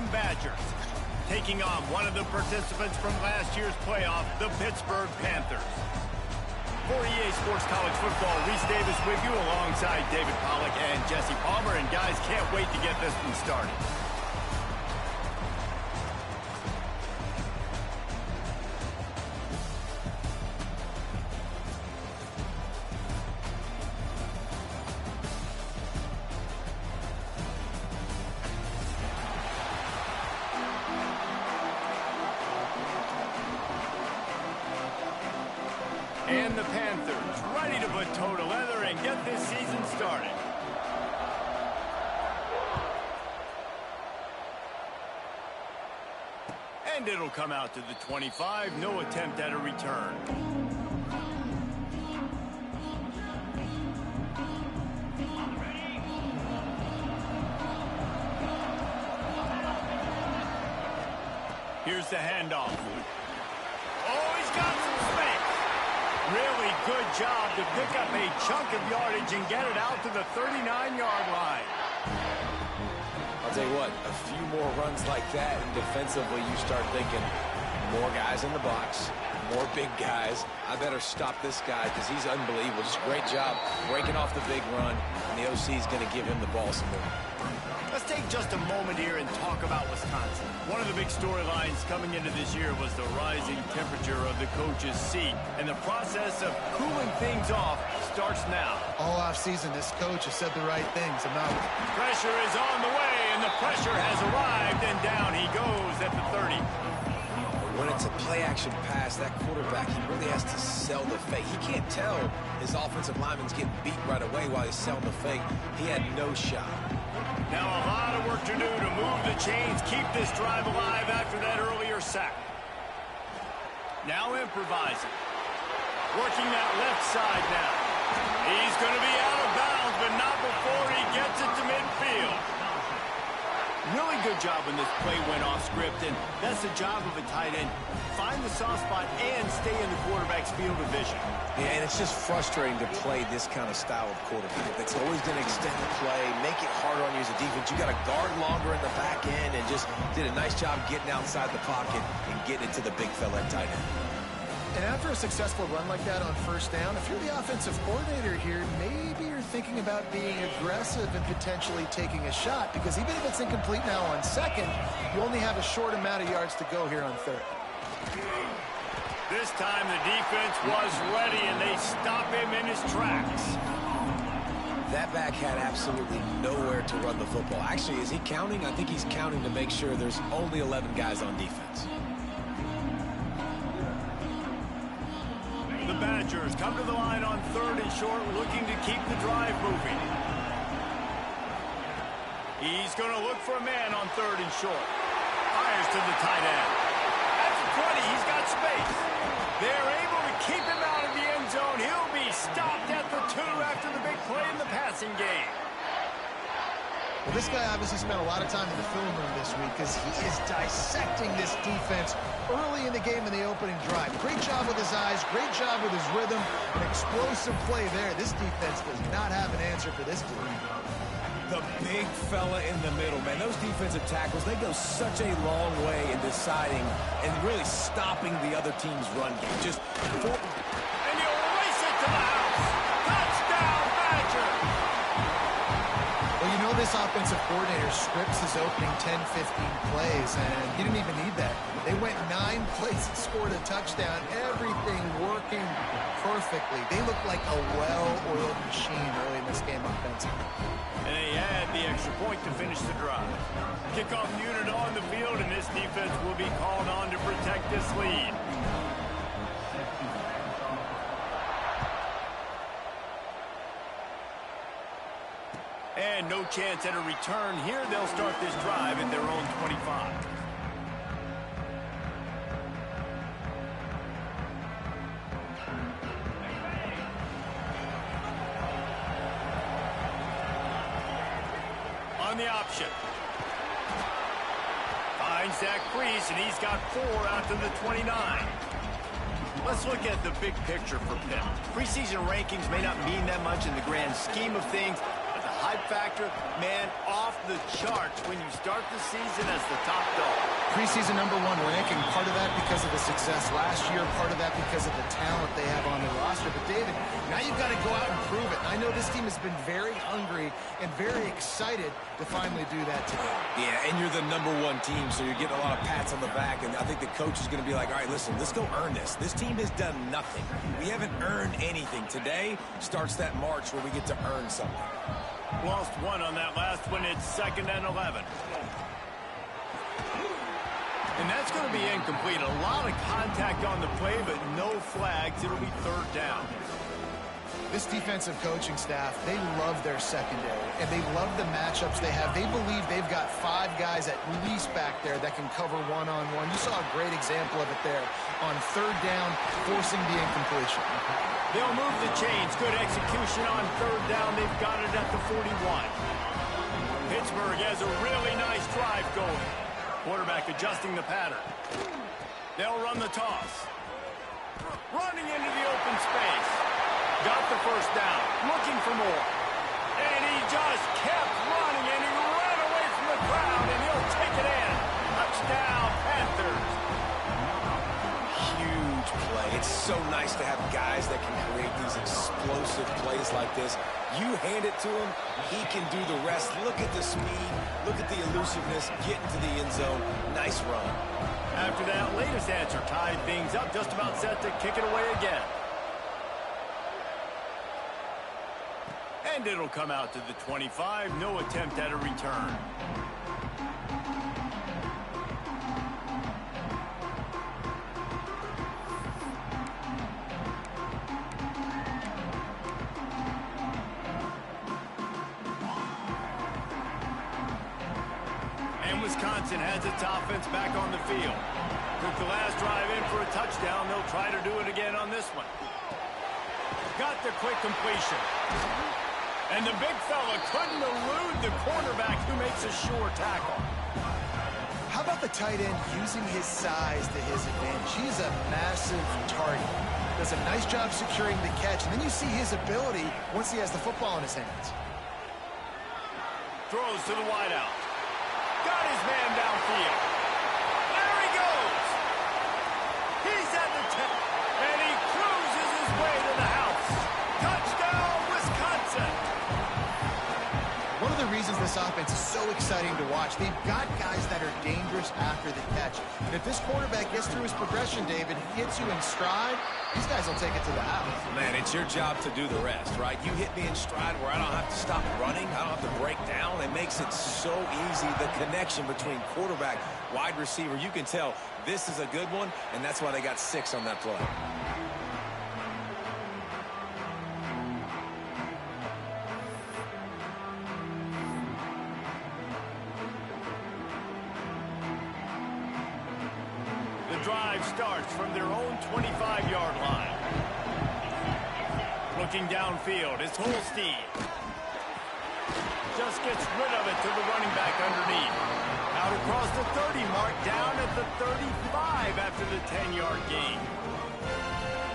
Wisconsin Badgers, taking on one of the participants from last year's playoff, the Pittsburgh Panthers. For EA Sports College Football, Reese Davis with you alongside David Pollack and Jesse Palmer. And guys, can't wait to get this one started. And the Panthers ready to put toe to leather and get this season started. And it'll come out to the 25. No attempt at a return. Here's the handoff. Oh, he's got some space. Really good job to pick up a chunk of yardage and get it out to the 39-yard line. I'll tell you what, a few more runs like that, and defensively you start thinking more guys in the box, more big guys. I better stop this guy because he's unbelievable. Just a great job breaking off the big run, and the OC is going to give him the ball some more. Let's take just a moment here and talk about Wisconsin. One of the big storylines coming into this year was the rising temperature of the coach's seat, and the process of cooling things off starts now. All offseason, this coach has said the right things about it. Pressure is on the way, and the pressure has arrived, and down he goes at the 30. When it's a play-action pass, that quarterback, he really has to sell the fake. He can't tell his offensive lineman's getting beat right away while he's selling the fake. He had no shot. Now a lot of work to do to move the chains, keep this drive alive after that earlier sack. Now improvising. Working that left side now. He's going to be out of bounds, but not before he gets it to midfield. Really good job when this play went off script, and that's the job of a tight end. Find the soft spot and stay in the quarterback's field of vision. Yeah, and it's just frustrating to play this kind of style of quarterback. That's always going to extend the play, make it harder on you as a defense. You got to guard longer in the back end, and just did a nice job getting outside the pocket and getting it to the big fella at tight end. And after a successful run like that on first down, if you're the offensive coordinator here, maybe you're thinking about being aggressive and potentially taking a shot, because even if it's incomplete now on second, you only have a short amount of yards to go here on third. This time the defense was ready, and they stop him in his tracks. That back had absolutely nowhere to run the football. Actually, is he counting? I think he's counting to make sure there's only 11 guys on defense. The Badgers come to the line on third and short, looking to keep the drive moving. He's going to look for a man on third and short. Fires to the tight end. At the 20, he's got space. They're able to keep him out of the end zone. He'll be stopped at the 2 after the big play in the passing game. Well, this guy obviously spent a lot of time in the film room this week because he is dissecting this defense early in the game in the opening drive. Great job with his eyes, great job with his rhythm, an explosive play there. This defense does not have an answer for this team. The big fella in the middle, man. Those defensive tackles, they go such a long way in deciding and really stopping the other team's run game. And he'll race it to the house. Touchdown, Badger! Well, you know this offensive coordinator scripts his opening 10, 15 plays, and he didn't even need that. They went 9 plays and scored a touchdown. Everything working perfectly. They look like a well-oiled machine early in this game offensively. And they had the extra point to finish the drive. Kickoff unit on the field, and this defense will be called on to protect this lead. And no chance at a return here. They'll start this drive at their own 25. On the option. Finds Zach Priest, and he's got 4 out to the 29. Let's look at the big picture for Pitt. Preseason rankings may not mean that much in the grand scheme of things, but the hype factor, man, off the charts when you start the season as the top dog. Preseason #1 ranking, part of that because of the success last year, part of that because of the talent they have on the roster. But David, now you've got to go out and prove it. I know this team has been very hungry and very excited to finally do that today. Yeah, and you're the #1 team, so you're getting a lot of pats on the back, and I think the coach is going to be like, all right, listen, let's go earn this. This team has done nothing. We haven't earned anything. Today starts that march where we get to earn something. Lost one on that last one. It's 2nd and 11. And that's going to be incomplete. A lot of contact on the play, but no flags. It'll be 3rd down. This defensive coaching staff, they love their secondary, and they love the matchups they have. They believe they've got 5 guys at least back there that can cover one-on-one. You saw a great example of it there on 3rd down, forcing the incompletion. They'll move the chains. Good execution on 3rd down. They've got it at the 41. Pittsburgh has a really nice drive going. Quarterback adjusting the pattern. They'll run the toss. Running into the open space. Got the 1st down. Looking for more. And he just kept running, and he ran away from the crowd, and he'll take it in. Touchdown, Panthers. Huge play. It's so nice to have guys that can create these explosive plays like this. You hand it to him, he can do the rest. Look at the speed. Look at the elusiveness. Get into the end zone. Nice run. After that latest answer tied things up, just about set to kick it away again. And it'll come out to the 25. No attempt at a return. And Wisconsin has its offense back on the field. Took the last drive in for a touchdown. They'll try to do it again on this one. Got the quick completion. And the big fella couldn't elude the cornerback who makes a sure tackle. How about the tight end using his size to his advantage? He's a massive target. Does a nice job securing the catch. And then you see his ability once he has the football in his hands. Throws to the wideout. Got his man downfield. There he goes. He's at the 10. And he cruises his way to the house. Touchdown, Wisconsin. One of the reasons this offense is so exciting to watch, they've got guys that are dangerous after the catch. And if this quarterback gets through his progression, David, hits you in stride, these guys will take it to the house. Man, it's your job to do the rest, right? You hit me in stride where I don't have to stop running. I don't have to break down. It makes it so easy. The connection between quarterback, wide receiver, you can tell this is a good one, and that's why they got 6 on that play. Drive starts from their own 25-yard line. Looking downfield, it's Holstein. Just gets rid of it to the running back underneath. Out across the 30 mark, down at the 35 after the 10-yard gain.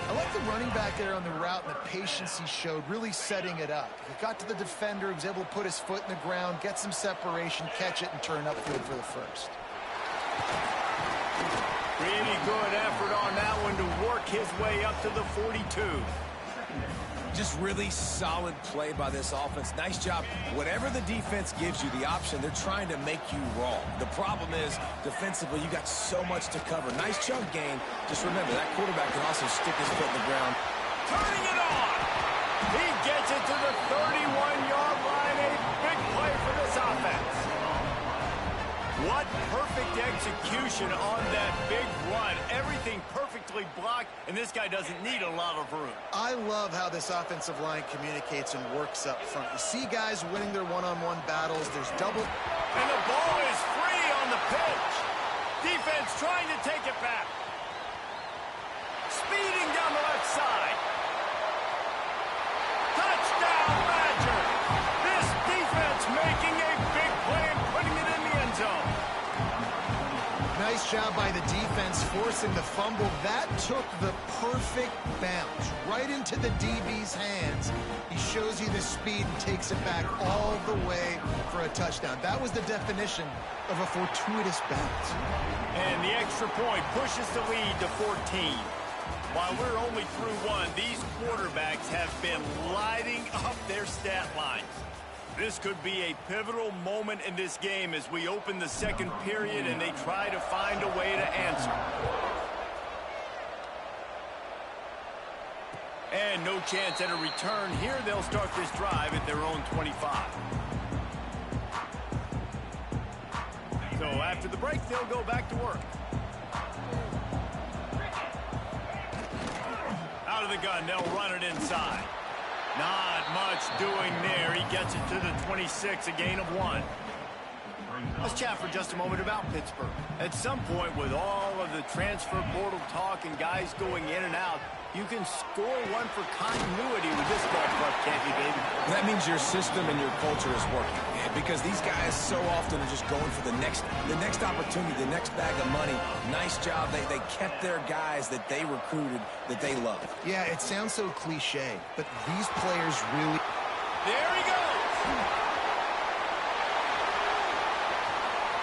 I like the running back there on the route and the patience he showed, really setting it up. He got to the defender, he was able to put his foot in the ground, get some separation, catch it, and turn upfield for the first. Pretty good effort on that one to work his way up to the 42. Just really solid play by this offense. Nice job. Whatever the defense gives you the option, they're trying to make you wrong. The problem is, defensively, you got so much to cover. Nice chunk gain. Just remember, that quarterback can also stick his foot in the ground. Turning it on. He gets it to the 31-yard line. A big play for this offense. What perfect execution on that big run. Everything perfectly blocked, and this guy doesn't need a lot of room. I love how this offensive line communicates and works up front. You see guys winning their one-on-one battles. There's double. And the ball is free on the pitch. Defense trying to take it back. Speeding down the left side. Touchdown, Badger. This defense making a big play and putting it in the end zone. Nice job by the defense forcing the fumble. That took the perfect bounce right into the DB's hands. He shows you the speed and takes it back all the way for a touchdown. That was the definition of a fortuitous bounce. And the extra point pushes the lead to 14. While we're only through one, these quarterbacks have been lighting up their stat lines. This could be a pivotal moment in this game as we open the second period and they try to find a way to answer. And no chance at a return here. They'll start this drive at their own 25. So after the break, they'll go back to work. Out of the gun, they'll run it inside. Not much doing there. He gets it to the 26, a gain of 1. Let's chat for just a moment about Pittsburgh. At some point, with all of the transfer portal talk and guys going in and out, you can score one for continuity with this ball club, can't you, David? That means your system and your culture is working. Because these guys so often are just going for the next opportunity, the next bag of money. Nice job. They kept their guys that they recruited, that they love. Yeah, it sounds so cliche, but these players really... There he goes!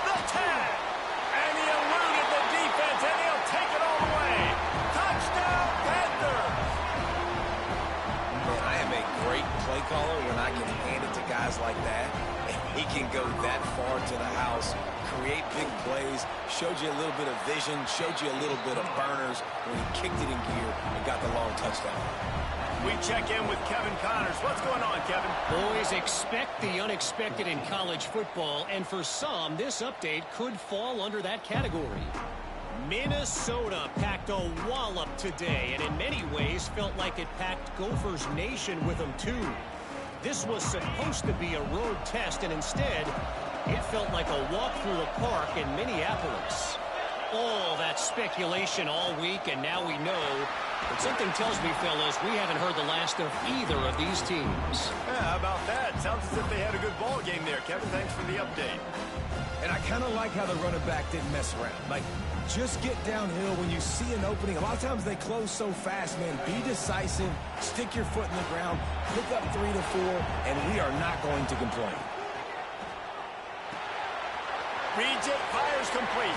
The tag! And he eluded the defense, and he'll take it all the way. Touchdown, Panthers! Man, I am a great play caller when I can hand it to guys like that. He can go that far to the house, create big plays, showed you a little bit of vision, showed you a little bit of burners when he kicked it in gear and got the long touchdown. We check in with Kevin Connors. What's going on, Kevin? Boys, expect the unexpected in college football, and for some, this update could fall under that category. Minnesota packed a wallop today, and in many ways felt like it packed Gophers Nation with them, too. This was supposed to be a road test, and instead, it felt like a walk through the park in Minneapolis. All that speculation all week, and now we know. But something tells me, fellas, we haven't heard the last of either of these teams. Yeah, how about that? Sounds as if they had a good ball game there, Kevin. Thanks for the update. And I kind of like how the running back didn't mess around. Like, just get downhill when you see an opening. A lot of times they close so fast, man. Be decisive, stick your foot in the ground, pick up 3 to 4, and we are not going to complain. Reads it, fires complete.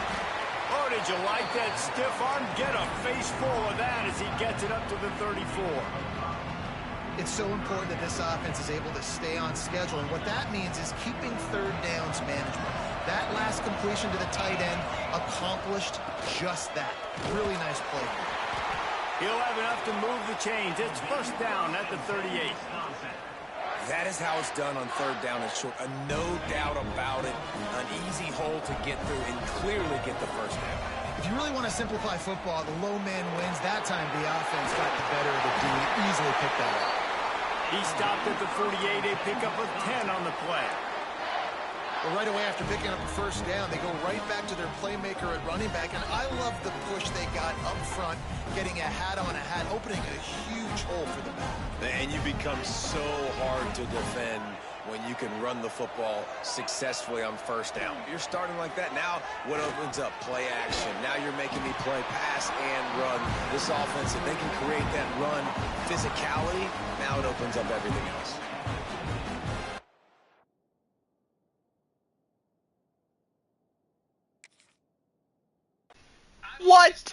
Oh, did you like that stiff arm? Get a face full of that as he gets it up to the 34. It's so important that this offense is able to stay on schedule, and what that means is keeping third downs manageable. That last completion to the tight end accomplished just that. Really nice play. He'll have enough to move the chains. It's first down at the 38. That is how it's done on third down and short. No doubt about it. An easy hole to get through and clearly get the first down. If you really want to simplify football, the low man wins. That time the offense got the better of the D. Easily picked that up. He stopped at the 48. A pickup of 10 on the play. Well, right away after picking up the first down, they go right back to their playmaker at running back, and I love the push they got up front, getting a hat on a hat, opening a huge hole for the back. And you become so hard to defend when you can run the football successfully on first down. You're starting like that. Now what opens up? Play action. Now you're making me play pass and run. This offense, if they can create that run physicality, now it opens up everything else. What?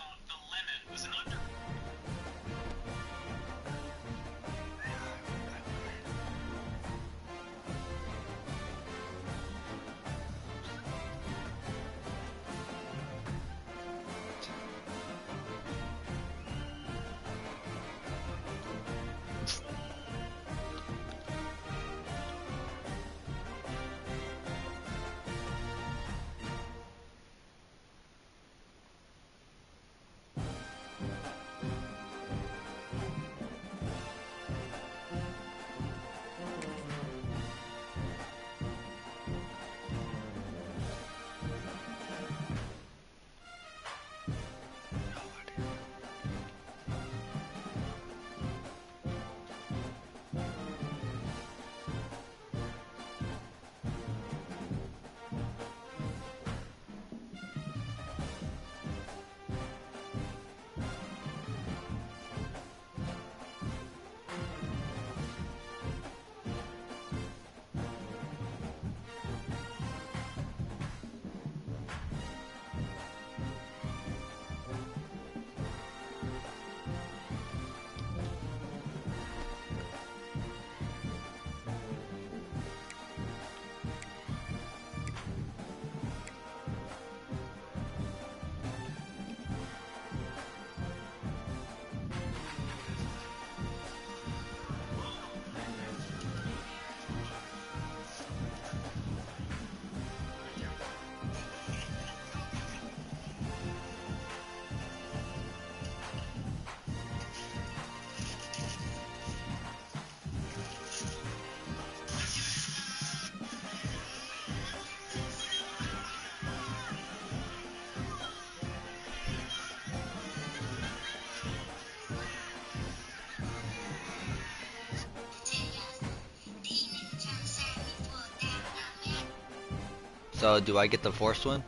So do I get the forced one?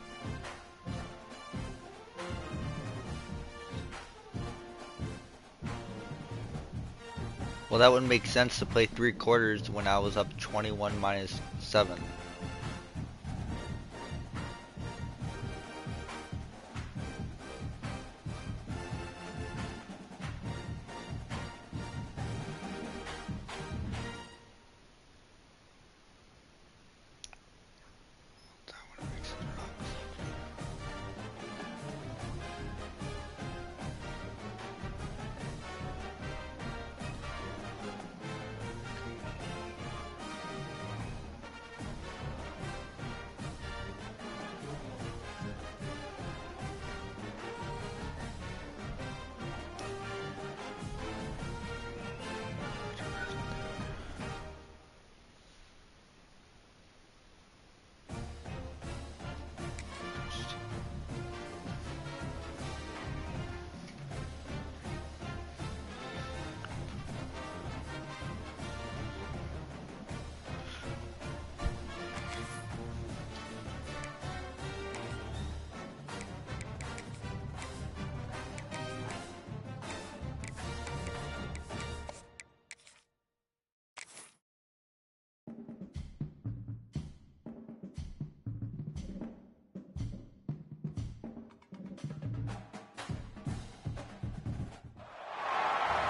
Well, that wouldn't make sense to play 3 quarters when I was up 21 minus 7.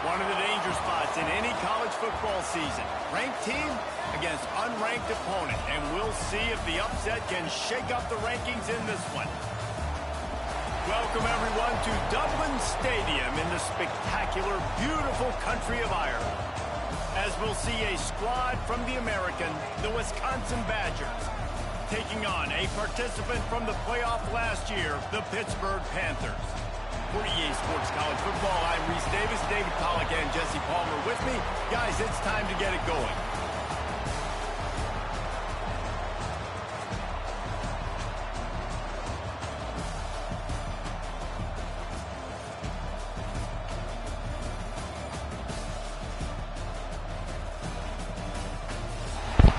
One of the danger spots in any college football season. Ranked team against unranked opponent. And we'll see if the upset can shake up the rankings in this one. Welcome, everyone, to Dublin Stadium in the spectacular, beautiful country of Ireland. As we'll see a squad from the American, the Wisconsin Badgers, taking on a participant from the playoff last year, the Pittsburgh Panthers. For EA Sports College Football, I'm Reese Davis, David Pollack, and Jesse Palmer with me. Guys, it's time to get it going.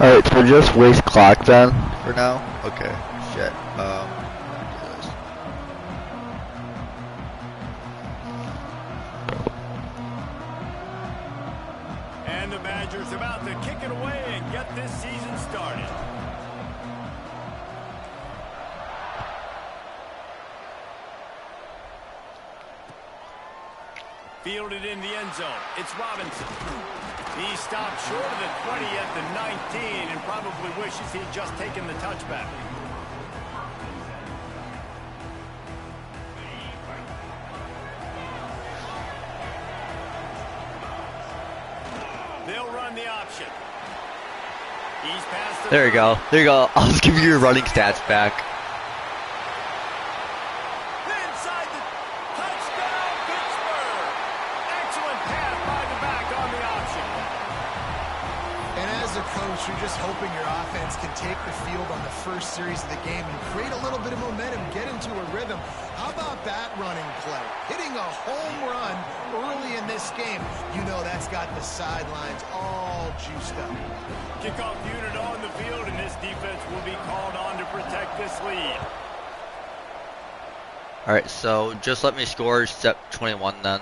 Alright, so just waste clock then for now? Okay, shit. And the Badgers about to kick it away and get this season started. Fielded in the end zone. It's Robinson. He stopped short of the 20 at the 19 and probably wishes he'd just taken the touchback. They'll run the option. He's past the There you go. There you go. I'll just give you your running stats back. inside the touchdown, Pittsburgh. Excellent pass by the back on the option. And as a coach, you're just hoping your offense can take the field on the first series of the game and create a little bit of momentum, get into a rhythm. How about that running play? Hitting a home run early in this game. You know that's got the sidelines all juiced up. Kickoff unit on the field, and this defense will be called on to protect this lead. Alright, so just let me score step 21 then.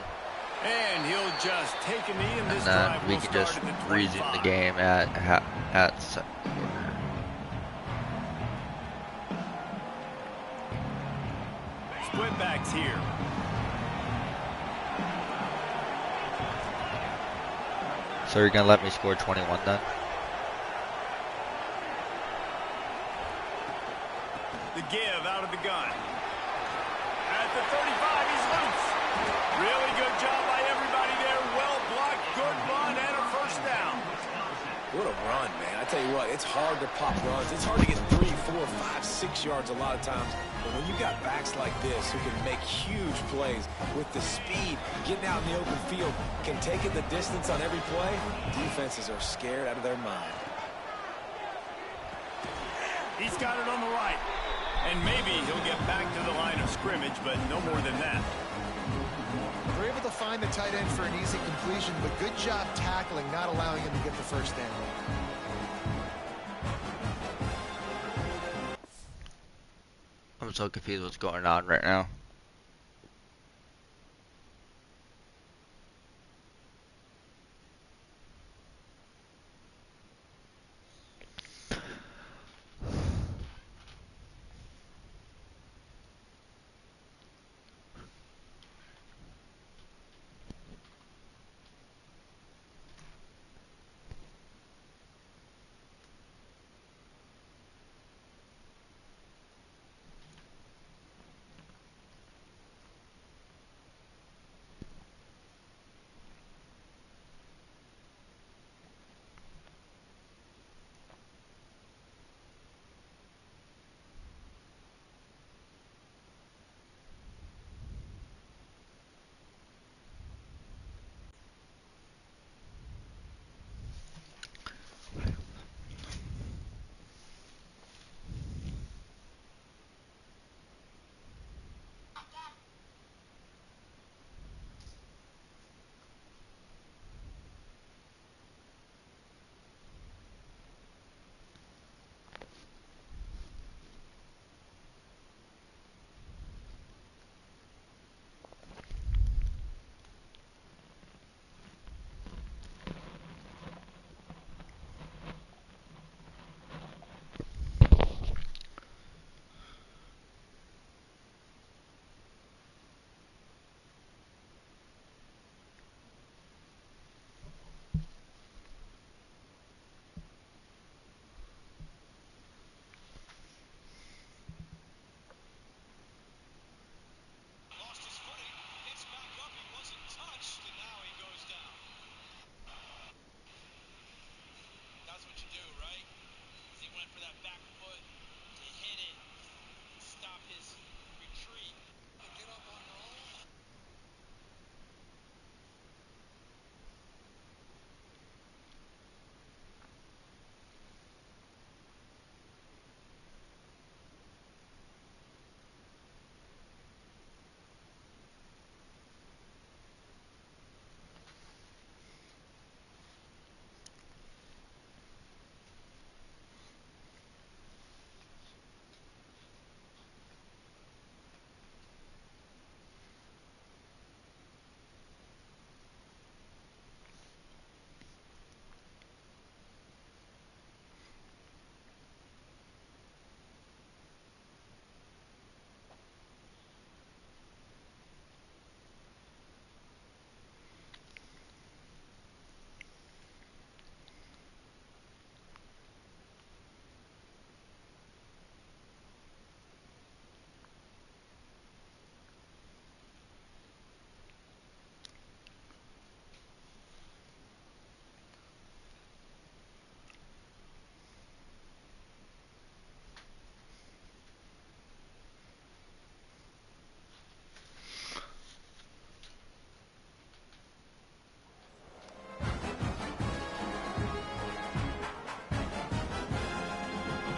And he'll just take a knee, and And this then drive we will can start just at the resume 25. the game at second quarter. Split backs here. So you're gonna let me score 21 then? The give out of the gun. At the 35, he's loose. Really good job by everybody there. Well blocked, good run, and a first down. What a run, man. I tell you what, it's hard to pop runs. It's hard to get 3, 4, 5, 6 yards a lot of times. But when you got backs like this who can make huge plays with the speed, getting out in the open field, can take it the distance on every play, defenses are scared out of their mind. He's got it on the right. And maybe he'll get back to the line of scrimmage, but no more than that. They're able to find the tight end for an easy completion, but good job tackling, not allowing him to get the first down. so confused what's going on right now.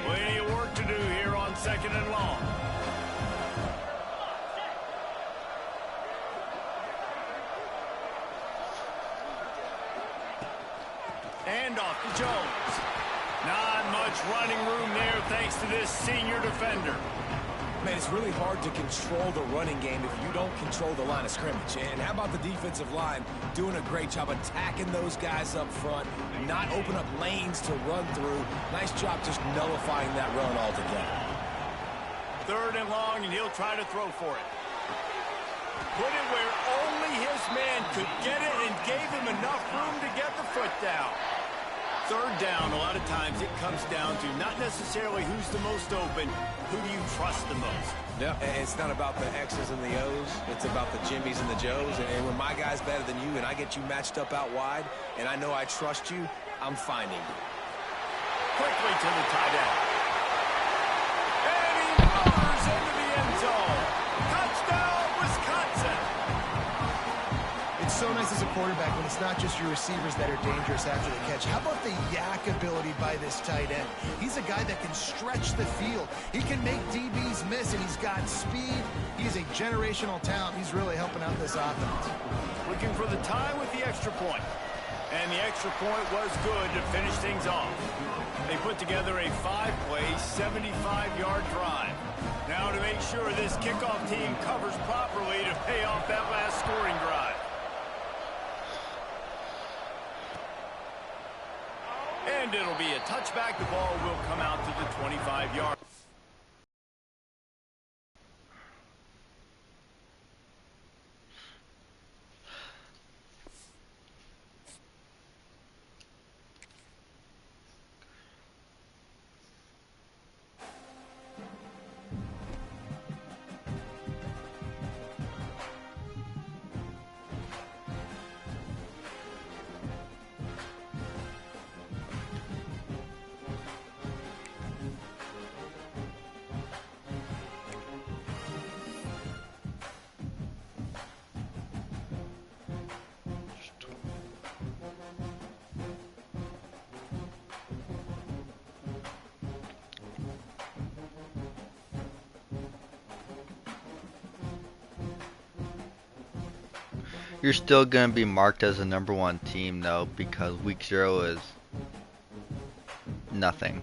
Plenty of work to do here on 2nd and long. And off to Jones. Not much running room there thanks to this senior defender. Man, it's really hard to control the running game if you don't control the line of scrimmage. And how about the defensive line doing a great job attacking those guys up front, not open up lanes to run through. Nice job just nullifying that run altogether. 3rd and long, and he'll try to throw for it. Put it where only his man could get it and gave him enough room to get the foot down. 3rd down, a lot of times it comes down to not necessarily who's the most open, who do you trust the most? Yeah, it's not about the X's and the O's. It's about the Jimmys and the Joes. And when my guy's better than you and I get you matched up out wide and I know I trust you, I'm finding you. Quickly to the tight end. And he roars into the end zone. Touchdown, Wisconsin. It's so nice as a quarterback when it's not just your receivers that are dangerous after the catch. How about the yak ability by this tight end? He's a guy that can stretch the field. He can make DBs miss, and he's got speed. He's a generational talent. He's really helping out this offense. Looking for the tie with the extra point. And the extra point was good to finish things off. They put together a 5-play, 75-yard drive. Now to make sure this kickoff team covers properly to pay off that last scoring drive. And it'll be a touchback. The ball will come out to the 25-yard. You're still going to be marked as a #1 team though, because week 0 is nothing.